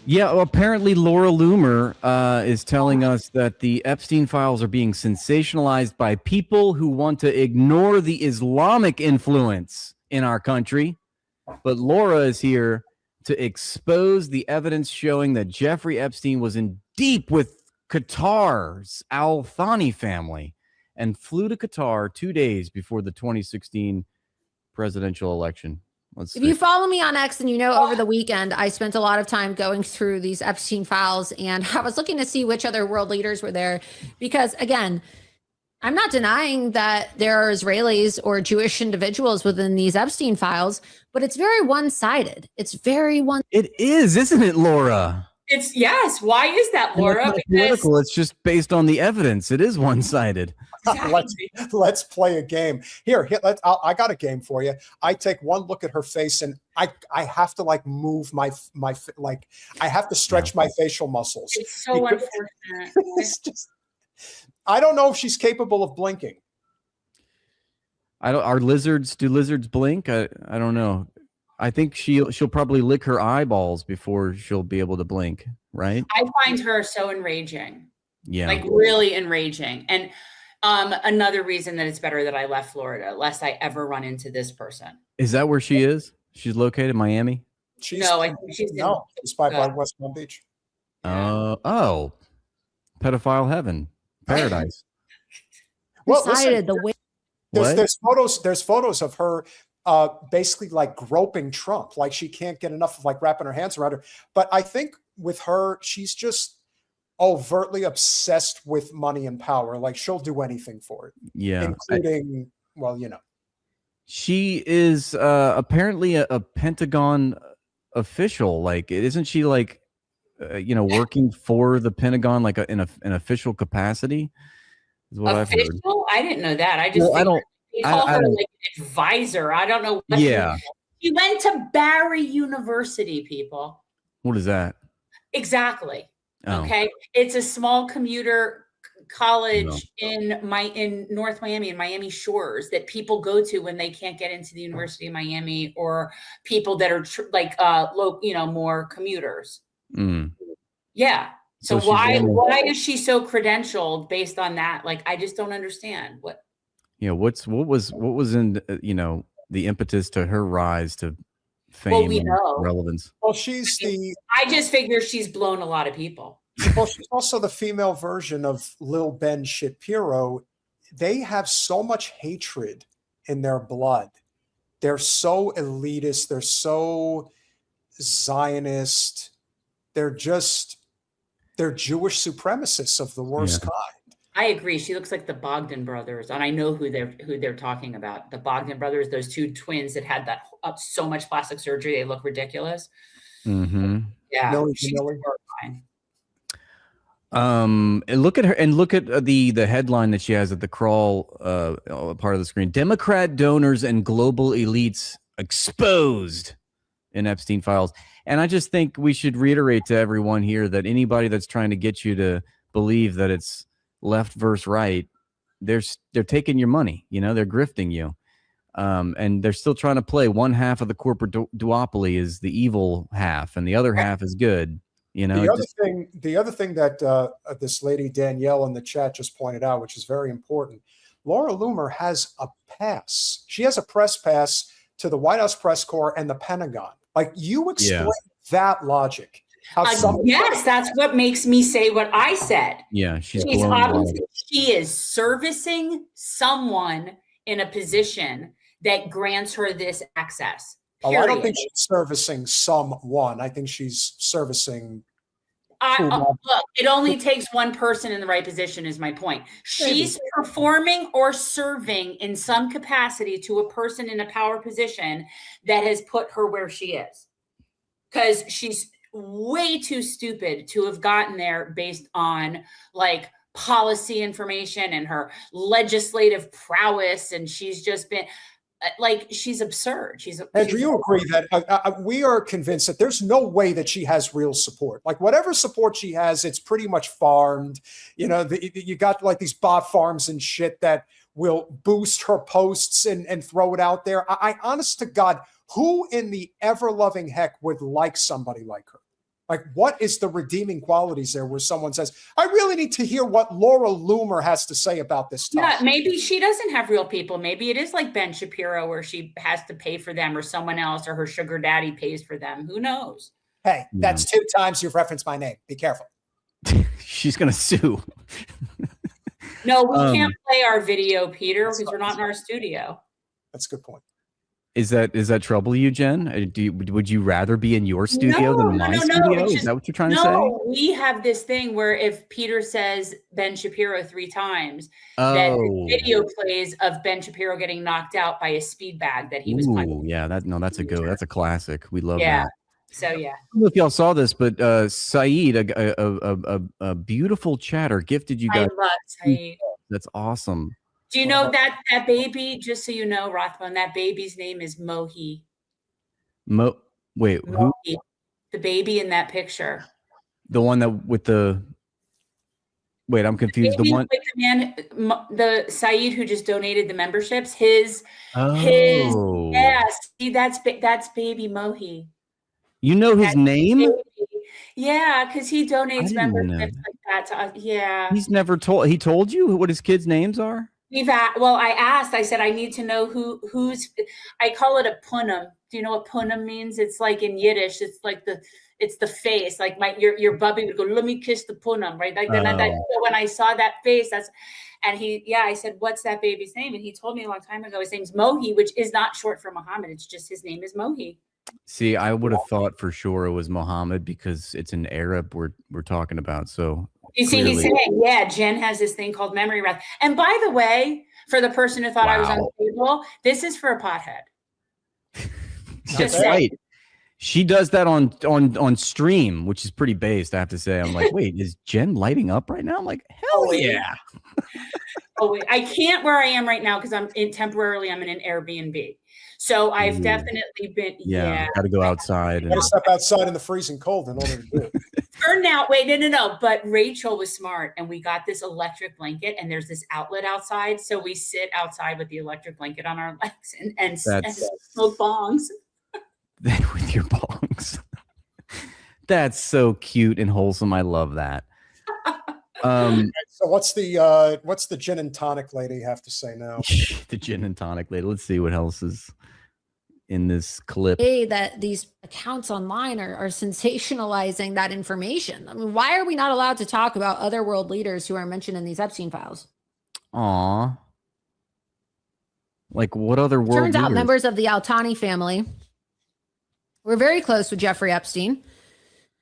Yeah, well, apparently Laura Loomer is telling us that the Epstein files are being sensationalized by people who want to ignore the Islamic influence in our country. But Laura is here to expose the evidence showing that Jeffrey Epstein was in deep with Qatar's Al Thani family and flew to Qatar 2 days before the 2016 presidential election. If you follow me on X, and over the weekend, I spent a lot of time going through these Epstein files, and I was looking to see which other world leaders were there. Because again, I'm not denying that there are Israelis or Jewish individuals within these Epstein files, but it's very one-sided. It's very one. It is, isn't it, Laura? It's yes. Why is that, Laura? It's not political. It's just based on the evidence. It is one-sided. Exactly. Let's play a game. Here I got a game for you. I take one look at her face, and I have to like move my like I have to stretch my facial muscles. It's so unfortunate. It's just, I don't know if she's capable of blinking. Do lizards blink? I don't know. I think she'll probably lick her eyeballs before she'll be able to blink, right? I find her so enraging. Yeah. Like really enraging. And another reason that it's better that I left Florida, lest I ever run into this person. Is that where she is? She's located in Miami? I think she's by West Palm Beach. Oh, pedophile heaven, paradise. Well, listen, there's photos of her basically like groping Trump, like she can't get enough of like wrapping her hands around her. But I think with her, she's just overtly obsessed with money and power. Like she'll do anything for it. Yeah. Including, she is apparently a Pentagon official. Like, isn't she like, working for the Pentagon, like in an official capacity? Is what I've heard. I didn't know that. I just they call her like an advisor. I don't know. She went to Barry University, people. What is that? Exactly. Oh. Okay. It's a small commuter college in North Miami, in Miami Shores, that people go to when they can't get into the University of Miami, or people that are more commuters. Mm. Yeah. So why is she so credentialed based on that? Like, I just don't understand what. Yeah. What was in the impetus to her rise to fame and relevance? Well, I just figure she's blown a lot of people. Well, she's also the female version of Lil Ben Shapiro. They have so much hatred in their blood. They're so elitist. They're so Zionist. They're Jewish supremacists of the worst kind. I agree. She looks like the Bogdan brothers, and I know who they're talking about. The Bogdan brothers, those two twins that had that so much plastic surgery, they look ridiculous. Mm-hmm. Yeah. And look at her, and look at the headline that she has at the crawl part of the screen. Democrat donors and global elites exposed in Epstein files. And I just think we should reiterate to everyone here that anybody that's trying to get you to believe that it's left versus right, they're taking your money. They're grifting you, and they're still trying to play one half of the corporate duopoly is the evil half, and the other half is good. The other thing that this lady Danielle in the chat just pointed out, which is very important, Laura Loomer has a pass. She has a press pass to the White House press corps and the Pentagon. Like, you explain that logic. Yes, that's what makes me say what I said. Yeah, she is servicing someone in a position that grants her this access. Period. Oh, I don't think she's servicing someone. I think she's servicing. Look, it only takes one person in the right position, is my point. She's performing or serving in some capacity to a person in a power position that has put her where she is. Because she's way too stupid to have gotten there based on like policy information and her legislative prowess. And she's just been like, she's absurd. Andrew, you agree that we are convinced that there's no way that she has real support. Like, whatever support she has, it's pretty much farmed. You got like these bot farms and shit that will boost her posts and throw it out there. I honest to God, who in the ever loving heck would like somebody like her? Like, what is the redeeming qualities there where someone says, I really need to hear what Laura Loomer has to say about this stuff? Yeah, maybe she doesn't have real people. Maybe it is like Ben Shapiro where she has to pay for them or someone else or her sugar daddy pays for them. Who knows? Hey, that's 2 times you've referenced my name. Be careful. She's going to sue. No, we can't play our video, Peter, because we're not in our studio. That's a good point. Is that trouble you, Jen? Would you rather be in your studio than my studio? Is that what you're trying to say? No, we have this thing where if Peter says Ben Shapiro 3 times, that the video plays of Ben Shapiro getting knocked out by a speed bag that he was punching. Yeah, that's a classic. We love that. So yeah. I don't know if y'all saw this, but Saeed, a beautiful chatter, gifted you guys. I love Saeed. That's awesome. Do you know that baby, just so you know, Rathbone, that baby's name is Mohi. Wait, Mohi, who? the baby in that picture. The one that with the... Wait, I'm confused. The one... With the man, the Saeed who just donated the memberships, his, yeah, see, that's baby Mohi. You know his name? Baby. Yeah, because he donates memberships like that to us. Yeah. He's never told... He told you what his kids' names are? I asked, I said, I need to know who's, I call it a punam. Do you know what punam means? It's like in Yiddish, it's like it's the face. Like your bubby would go, let me kiss the punam, right? Like so when I saw that face, I said, what's that baby's name? And he told me a long time ago, his name's Mohi, which is not short for Muhammad. It's just his name is Mohi. See, I would have thought for sure it was Muhammad because it's an Arab we're talking about. So you see, he's saying, yeah, Jen has this thing called memory wrath. And by the way, for the person who thought I was on the table, this is for a pothead. That's right. She does that on stream, which is pretty based, I have to say. I'm like, wait, is Jen lighting up right now? I'm like, hell yeah. Wait, I can't where I am right now because I'm in an Airbnb. So I've definitely been, got to go outside. Got to step outside in the freezing cold in order to do it. For now, wait, no. But Rachel was smart, and we got this electric blanket, and there's this outlet outside, so we sit outside with the electric blanket on our legs and smoke bongs. With your bongs. That's so cute and wholesome. I love that. So what's the gin and tonic lady have to say now? The gin and tonic lady. Let's see what else is in this clip. That these accounts online are sensationalizing that information. I mean, why are we not allowed to talk about other world leaders who are mentioned in these Epstein files? Aw. Like what other world Turns out leaders? members of the Altani family were very close with Jeffrey Epstein.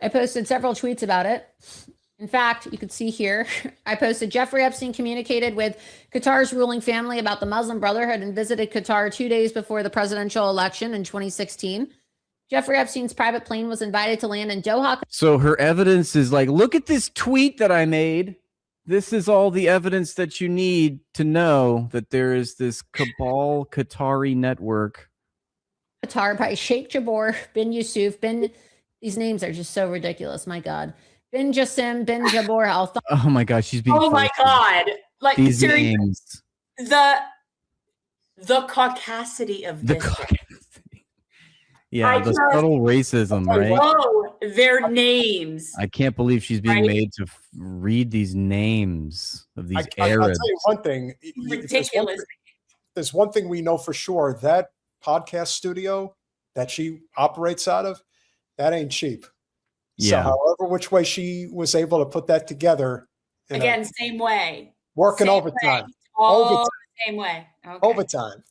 I posted several tweets about it. In fact, you can see here, I posted Jeffrey Epstein communicated with Qatar's ruling family about the Muslim Brotherhood and visited Qatar 2 days before the presidential election in 2016. Jeffrey Epstein's private plane was invited to land in Doha. So her evidence is like, look at this tweet that I made. This is all the evidence that you need to know that there is this cabal Qatari network. Qatar by Sheikh Jabor bin Yusuf bin. These names are just so ridiculous. My God. Bin Jassim, bin Jabor Al. Oh my God, she's being. Oh my God! Like these seriously, names. The caucasity of this. Yeah, the subtle racism, right? Oh, their names. I can't believe she's being made to read these names of these Arabs. I'll tell you one thing. Ridiculous. There's one thing we know for sure. That podcast studio that she operates out of, that ain't cheap. Yeah. So however which way she was able to put that together. Again, same way. Working same overtime. Way. All the same way. Okay. Overtime.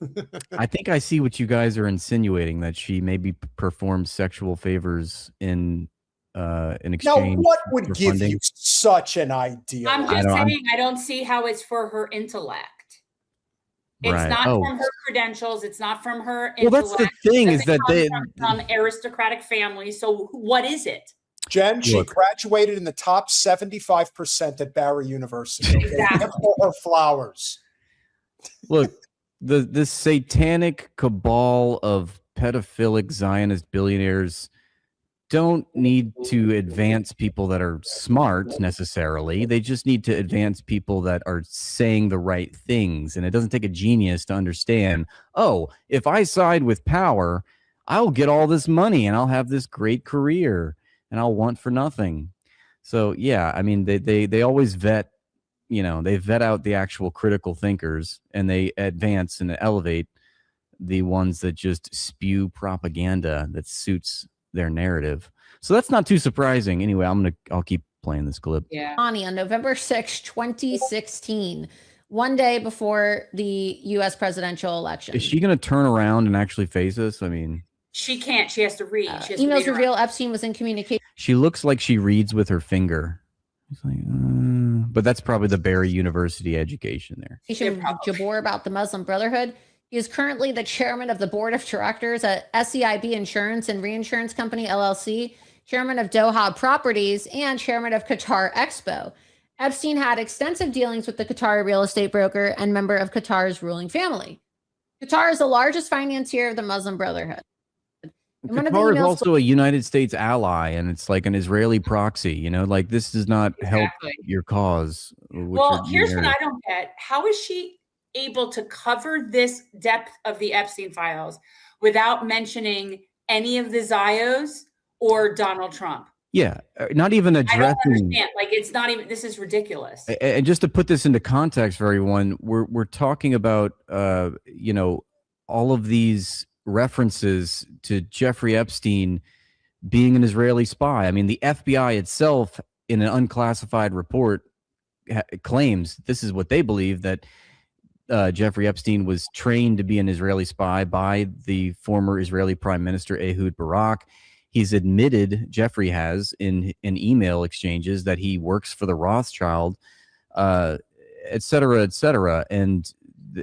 I think I see what you guys are insinuating, that she maybe performs sexual favors in exchange. Now, what would give funding? you such an idea? I'm just saying, I don't see how it's for her intellect. It's not from her credentials. It's not from her intellect. Well, that's the thing, is that they from aristocratic families. So what is it? Jen, she graduated in the top 75% at Barry University. Exactly. Her flowers. Look, this satanic cabal of pedophilic Zionist billionaires don't need to advance people that are smart necessarily. They just need to advance people that are saying the right things. And it doesn't take a genius to understand, oh, if I side with power, I'll get all this money and I'll have this great career. and I'll want for nothing. So yeah, I mean, they always vet, they vet out the actual critical thinkers, and they advance and elevate the ones that just spew propaganda that suits their narrative. So that's not too surprising. Anyway, I'll keep playing this clip. Yeah. On November 6, 2016, one day before the U.S. presidential election. Is she going to turn around and actually face us? I mean, she can't. She has to read. Emails reveal Epstein was in communication. She looks like she reads with her finger. It's like, but that's probably the Barry University education there. Jabor about the Muslim Brotherhood. He is currently the chairman of the board of directors at SEIB Insurance and Reinsurance Company, LLC, chairman of Doha Properties, and chairman of Qatar Expo. Epstein had extensive dealings with the Qatari real estate broker and member of Qatar's ruling family. Qatar is the largest financier of the Muslim Brotherhood. Qatar is also a United States ally, and it's like an Israeli proxy. Like this does not help your cause. Well, here's what I don't get. How is she able to cover this depth of the Epstein files without mentioning any of the Zios or Donald Trump? Yeah, not even addressing. I don't understand. Like, it's not even. This is ridiculous. And just to put this into context for everyone, we're talking about all of these references to Jeffrey Epstein being an Israeli spy. I mean, the FBI itself, in an unclassified report, claims this is what they believe, that Jeffrey Epstein was trained to be an Israeli spy by the former Israeli Prime Minister Ehud Barak. He's admitted, Jeffrey has, in email exchanges, that he works for the Rothschild, et cetera, et cetera. And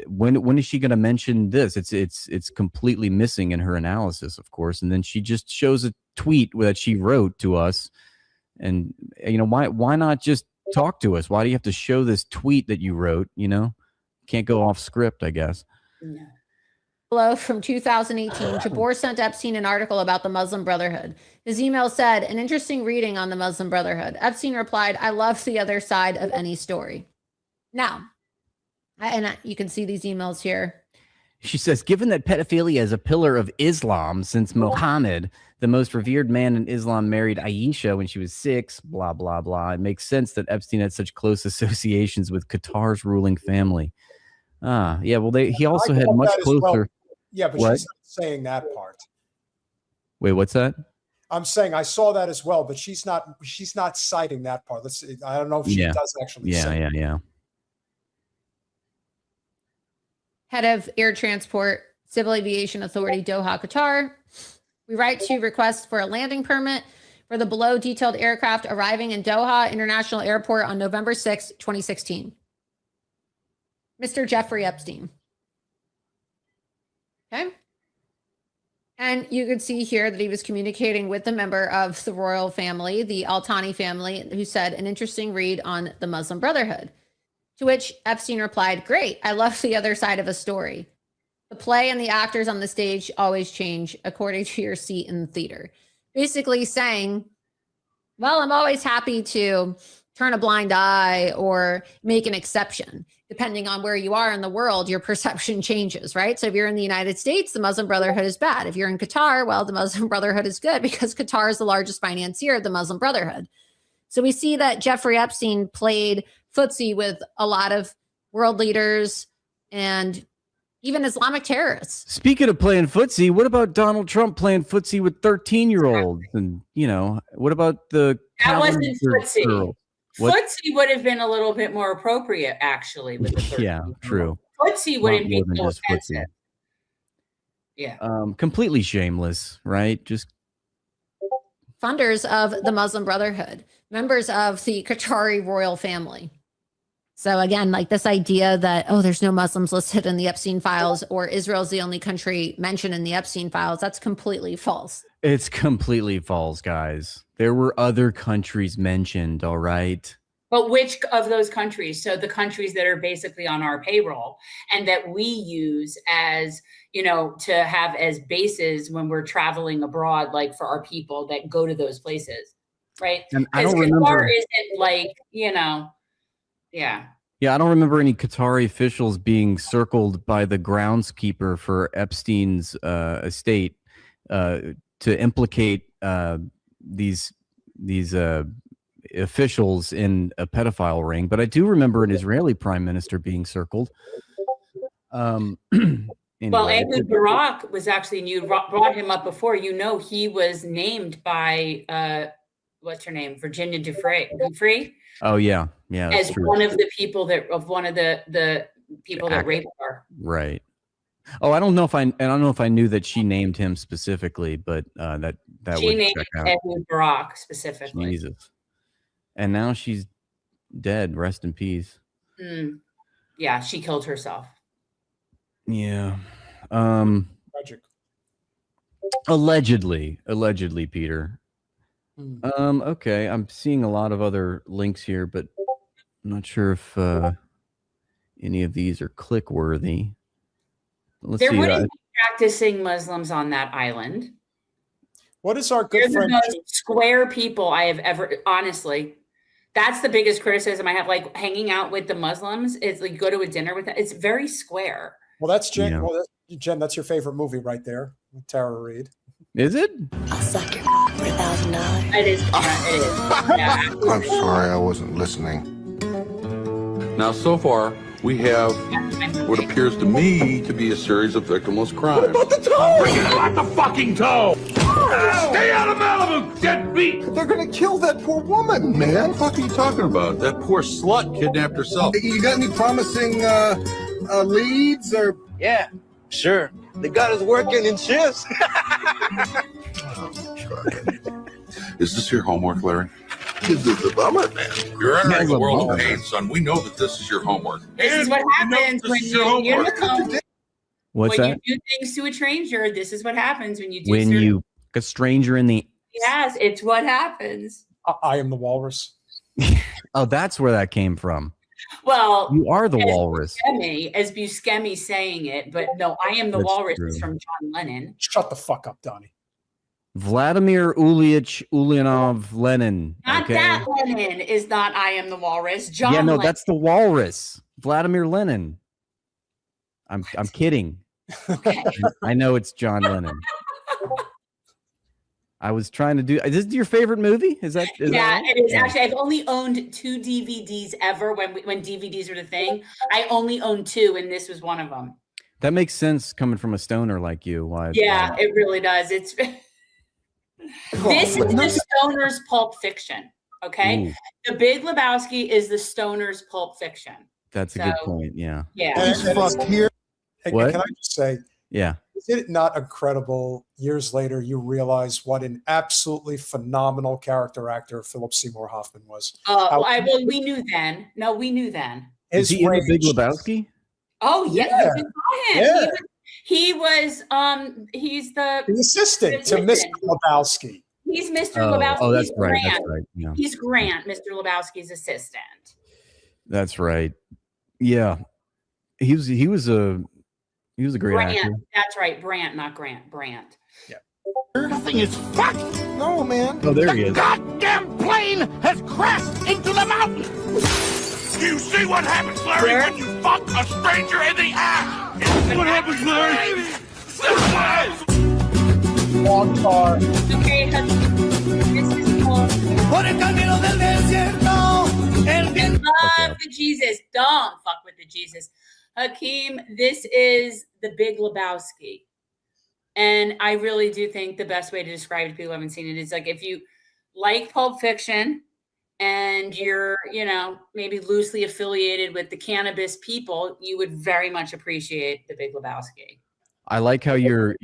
when is she going to mention this? It's completely missing in her analysis, of course. And then she just shows a tweet that she wrote to us. And why not just talk to us? Why do you have to show this tweet that you wrote? Can't go off script, I guess. No. Below from 2018, Jabor sent Epstein an article about the Muslim Brotherhood. His email said, "An interesting reading on the Muslim Brotherhood." Epstein replied, "I love the other side of any story." Now, and you can see these emails here. She says, given that pedophilia is a pillar of Islam since Muhammad, the most revered man in Islam, married Aisha when she was 6, blah, blah, blah, it makes sense that Epstein had such close associations with Qatar's ruling family. Yeah, well, he also had much closer. Well. Yeah, but she's not saying that part. Wait, what's that? I'm saying I saw that as well, but she's not citing that part. Let's see. I don't know if she does actually. Yeah. Head of Air Transport, Civil Aviation Authority, Doha, Qatar. We write to request for a landing permit for the below detailed aircraft arriving in Doha International Airport on November 6, 2016. Mr. Jeffrey Epstein. Okay. And you could see here that he was communicating with the member of the royal family, the Al-Thani family, who said, "An interesting read on the Muslim Brotherhood." To which Epstein replied, "Great, I love the other side of a story. The play and the actors on the stage always change according to your seat in the theater." Basically saying, well, I'm always happy to turn a blind eye or make an exception. Depending on where you are in the world, your perception changes, right? So if you're in the United States, the Muslim Brotherhood is bad. If you're in Qatar, well, the Muslim Brotherhood is good because Qatar is the largest financier of the Muslim Brotherhood. So we see that Jeffrey Epstein played footsie with a lot of world leaders and even Islamic terrorists. Speaking of playing footsie, what about Donald Trump playing footsie with 13-year-olds? And, what about the... That wasn't footsie. Girl? Footsie would have been a little bit more appropriate, actually. With the yeah, true. Footsie wouldn't be so offensive. Yeah. Completely shameless, right? Just funders of the Muslim Brotherhood, members of the Qatari royal family. So again, like this idea that, there's no Muslims listed in the Epstein files, or Israel's the only country mentioned in the Epstein files, that's completely false. It's completely false, guys. There were other countries mentioned, all right? But which of those countries? So the countries that are basically on our payroll and that we use as, to have as bases when we're traveling abroad, like for our people that go to those places, right? And I don't remember. Isn't like, yeah. Yeah, I don't remember any Qatari officials being circled by the groundskeeper for Epstein's estate to implicate these officials in a pedophile ring, but I do remember an Israeli prime minister being circled. Anyway, well, Ehud Barak was actually, and you brought him up before, you know, he was named by, what's her name? Virginia Giuffre. Oh yeah. Yeah. As true. one of the people that raped her. Right. Oh, I don't know if I knew that she named him specifically, but that She would named check out. Ehud Barak specifically. Jesus. And now she's dead. Rest in peace. Yeah, she killed herself. Yeah. Tragic. Allegedly, Peter. Hmm. Okay, I'm seeing a lot of other links here, but I'm not sure if any of these are click worthy. Let's There see. wouldn't be practicing Muslims on that island. What is our They're good the friend? most square people I have ever, honestly. That's the biggest criticism I have. Like hanging out with the Muslims is like go to a dinner with them. It's very square. Well, that's Jen. Yeah. Well, Jen, that's your favorite movie right there, with Tara Reid. Is it? I'll suck your for $1,000. It is. Yeah. I'm sorry, I wasn't listening. Now, so far, we have what appears to me to be a series of victimless crimes. What about the toe? Bring it about the fucking toe! Stay out of Malibu, deadbeat! They're gonna kill that poor woman, man. What the fuck are you talking about? That poor slut kidnapped herself. You got any promising leads or? Yeah, sure. They got us working in shifts. Is this your homework, Larry? This is a bummer, man. You're entering Yeah, a world bummer. of pain, son. We know that this is your homework. This is what happens when What's when that? you do things to a stranger. This is what happens when you do. When you a stranger in the. Yes, it's what happens. I am the walrus. Oh, that's where that came from. Well, You are the as walrus. Buscemi saying it, but no, I am the That's walrus true. is from John Lennon. Shut the fuck up, Donnie. Vladimir Ilyich Ulyanov Lenin. Not Okay. that Lennon is not I am the walrus. John Yeah, no, Lennon. that's the walrus. Vladimir Lenin. I'm kidding. Okay. I know it's John Lennon. I was trying to do. Is this your favorite movie? Is that? Yeah, that it is. Actually, I've only owned 2 DVDs ever when DVDs were the thing. I only owned 2, and this was one of them. That makes sense coming from a stoner like you. Why? Yeah, it really does. It's this is the stoner's Pulp Fiction. Okay, Ooh, The Big Lebowski is the stoner's Pulp Fiction. that's a good So- point. Yeah. Yeah. Fuck here. Hey, What? can I just say, Yeah. is it not incredible? Years later, you realize what an absolutely phenomenal character actor Philip Seymour Hoffman was. Well, we knew then. No, we knew then. Is he in the Big range- Lebowski? Oh yeah, Yeah. you saw him. Yeah. He was he's the The assistant to Mr. Lebowski. he's Mr. Oh, Lebowski. oh, that's He's right. Grant. That's right. Yeah. He's Grant, Mr. Lebowski's assistant. That's right. Yeah. He was a great Brant. actor. That's right. Brant, not Grant. Brant. Nothing is fucked! No, man. Oh, there he The is. goddamn plane has crashed into the mountain! Do you see what happens, Larry, Where? when you fuck a stranger in the ass? What happens, Larry? Long car. Okay, this is called Por el camino del desierto, el viento. Love the Jesus. Don't fuck with the Jesus. Hakeem, this is the Big Lebowski. And I really do think the best way to describe it to people who haven't seen it is like if you like Pulp Fiction and you're, maybe loosely affiliated with the cannabis people, you would very much appreciate the Big Lebowski. I like how you're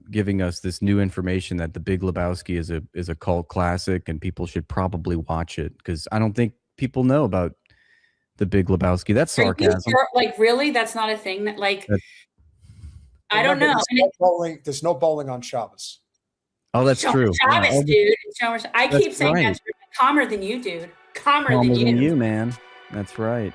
giving us this new information that the Big Lebowski is a cult classic and people should probably watch it because I don't think people know about the Big Lebowski. That's Are you sarcasm. sure? Like, really? That's not a thing that, like, I don't know. There's no bowling on Shabbos. Oh, that's true. Shabbos, Yeah. dude. I That's keep saying right. that's calmer than you, dude. Calmer Calmer than you. than you, man. That's right.